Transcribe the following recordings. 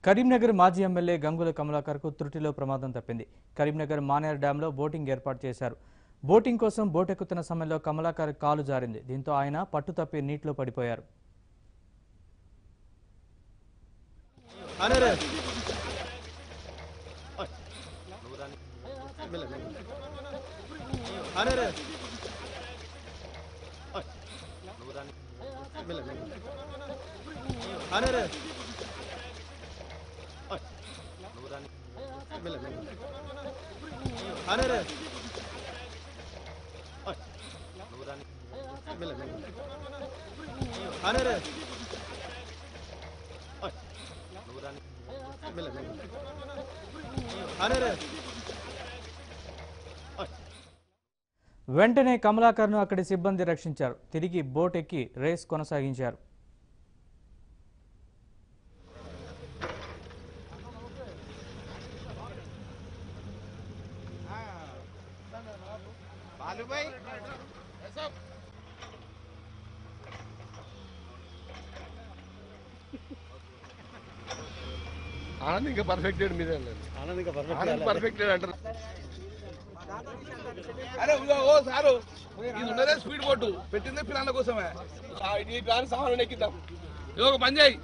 కరీంనగర్ మాజీ ఎమ్మెల్యే గంగుల కమలాకర్కు త్రుటిలో ప్రమాదం తప్పింది. కరీంనగర్ మానేర్ డ్యాంలో బోటింగ్ ఏర్పాటు చేశారు. బోటింగ్ కోసం బోటెక్కుతున్న సమయంలో కమలాకర్ కాలు జారింది. దీంతో ఆయన పట్టుతప్పి నీటిలో పడిపోయారు. వెంటనే కమలాకర్ను అక్కడి సిబ్బంది రక్షించారు. తిరిగి బోట్ ఎక్కి రేస్ కొనసాగించారు. ఆనంద్ ఇంకా పర్ఫెక్ట్ మీద పర్ఫెక్ట్ అంటారు. అరే ఓ సారు ఇది ఉన్నదే స్పీడ్ బోటు పెట్టిందే పిల్లల కోసమే. ఈ ప్లాన్ సామాన్ ఎక్కిద్దాం. ఇది ఒక పని చేయి.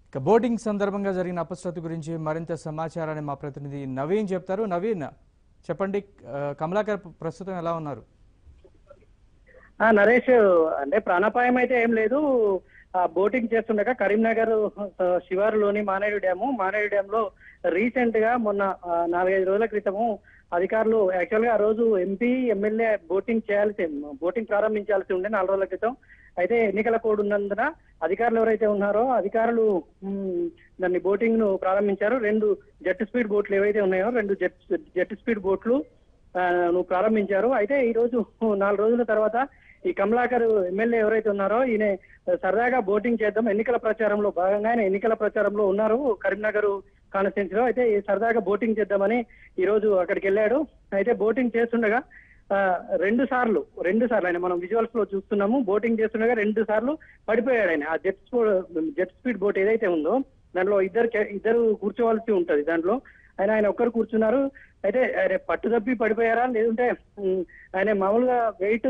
ఇక బోటింగ్ సందర్భంగా జరిగిన అపశృతి గురించి మరింత సమాచారాన్ని మా ప్రతినిధి నవీన్ చెప్తారు. నవీన్ చెప్పండి, కమలాకర్ ప్రస్తుతం ఎలా ఉన్నారు? నరేష్, అంటే ప్రాణాపాయం అయితే ఏం లేదు. బోటింగ్ చేస్తుండగా కరీంనగర్ శివారులోని మానేరు డ్యామ్ లో రీసెంట్ గా మొన్న 4-5 రోజుల క్రితము అధికారులు యాక్చువల్ గా ఆ రోజు ఎంపీ ఎమ్మెల్యే బోటింగ్ ప్రారంభించాల్సి ఉండే 4 రోజుల క్రితం. అయితే ఎన్నికల కోడ్ ఉన్నందున అధికారులు ఎవరైతే ఉన్నారో అధికారులు దాన్ని బోటింగ్ ను ప్రారంభించారు. 2 జెట్ స్పీడ్ బోట్లు ఏవైతే ఉన్నాయో 2 జెట్ స్పీడ్ బోట్లు ప్రారంభించారు. అయితే ఈ రోజు 4 రోజుల తర్వాత ఈ కమలాకర్ ఎమ్మెల్యే ఎవరైతే ఉన్నారో ఈయన సరదాగా బోటింగ్ చేద్దాం, ఎన్నికల ప్రచారంలో భాగంగా ఆయన ఎన్నికల ప్రచారంలో ఉన్నారు కరీంనగర్ కాన్స్టిట్యున్సీలో. అయితే సరదాగా బోటింగ్ చేద్దామని ఈ రోజు అక్కడికి వెళ్ళాడు. అయితే బోటింగ్ చేస్తుండగా 2 సార్లు ఆయన మనం విజువల్స్ లో చూస్తున్నాము. బోటింగ్ చేస్తుండగా 2 సార్లు పడిపోయాడు ఆయన. ఆ జెట్ స్పీడ్ బోట్ ఏదైతే ఉందో దాంట్లో ఇద్దరు కూర్చోవలసి ఉంటది. దాంట్లో ఆయన ఒక్కరు కూర్చున్నారు. అయితే పట్టుదప్పి పడిపోయారా లేదంటే ఆయన మామూలుగా వెయిట్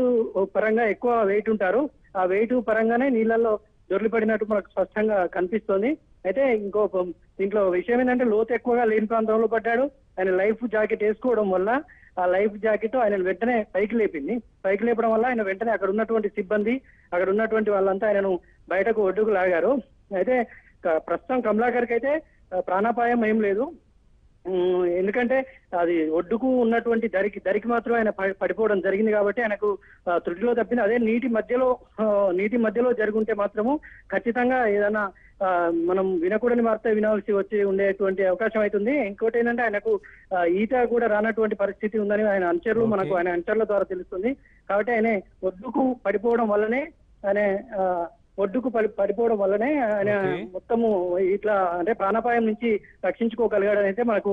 పరంగా ఎక్కువ వెయిట్ ఉంటారు, ఆ వెయిట్ పరంగానే నీళ్ళల్లో దొర్లిపడినట్టు మనకు స్పష్టంగా కనిపిస్తోంది. అయితే దీంట్లో విషయం ఏంటంటే లోతు ఎక్కువగా లేని ప్రాంతంలో పడ్డాడు. ఆయన లైఫ్ జాకెట్ వేసుకోవడం వల్ల ఆ లైఫ్ జాకెట్ ఆయన వెంటనే పైకి లేపడం వల్ల ఆయన వెంటనే అక్కడ ఉన్నటువంటి సిబ్బంది, అక్కడ ఉన్నటువంటి వాళ్ళంతా ఆయనను బయటకు ఒడ్డుకు లాగారు. అయితే ప్రస్తుతం కమలాకర్కి అయితే ప్రాణాపాయం ఏం లేదు. ఎందుకంటే అది ఒడ్డుకు ఉన్నటువంటి దరికి మాత్రం ఆయన పడిపోవడం జరిగింది కాబట్టి ఆయనకు త్రుటిలో తప్పింది. అదే నీటి మధ్యలో జరుగుంటే మాత్రము ఖచ్చితంగా ఏదైనా మనం వినకూడని వార్త వినాల్సి ఉండేటువంటి అవకాశం అవుతుంది. ఇంకోటి ఏంటంటే ఆయనకు ఈత కూడా రానటువంటి పరిస్థితి ఉందని ఆయన అంచర్ల ద్వారా తెలుస్తుంది. కాబట్టి ఆయన ఒడ్డుకు పడిపోవడం వల్లనే ఆయన మొత్తము ఇట్లా అంటే ప్రాణాపాయం నుంచి రక్షించుకోగలిగాడని అయితే మనకు